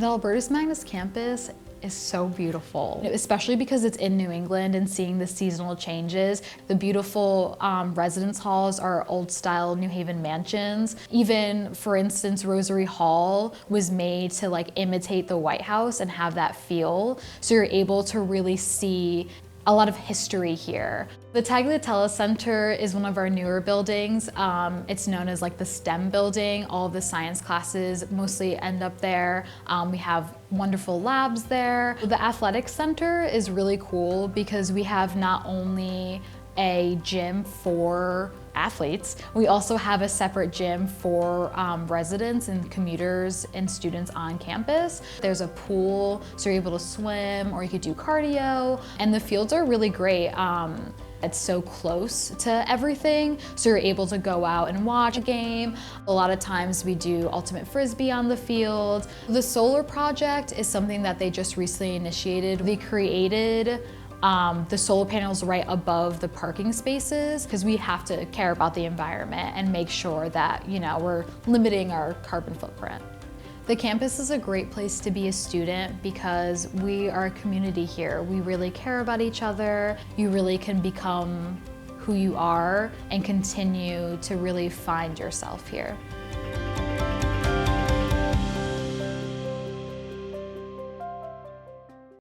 The Albertus Magnus campus is so beautiful, especially because it's in New England and seeing the seasonal changes. The beautiful residence halls are old style New Haven mansions. Even, for instance, Rosary Hall was made to like imitate the White House and have that feel. So you're able to really see a lot of history here. The Tagliatella Center is one of our newer buildings. It's known as like the STEM building. All of the science classes mostly end up there. We have wonderful labs there. The Athletic Center is really cool because we have not only a gym for athletes, we also have a separate gym for residents and commuters and students on campus. There's a pool, so you're able to swim or you could do cardio, and the fields are really great. It's so close to everything, so you're able to go out and watch a game. A lot of times we do ultimate frisbee on the field. The solar project is something that they just recently initiated. They created the solar panels right above the parking spaces because we have to care about the environment and make sure that, you know, we're limiting our carbon footprint. The campus is a great place to be a student because we are a community here. We really care about each other. You really can become who you are and continue to really find yourself here.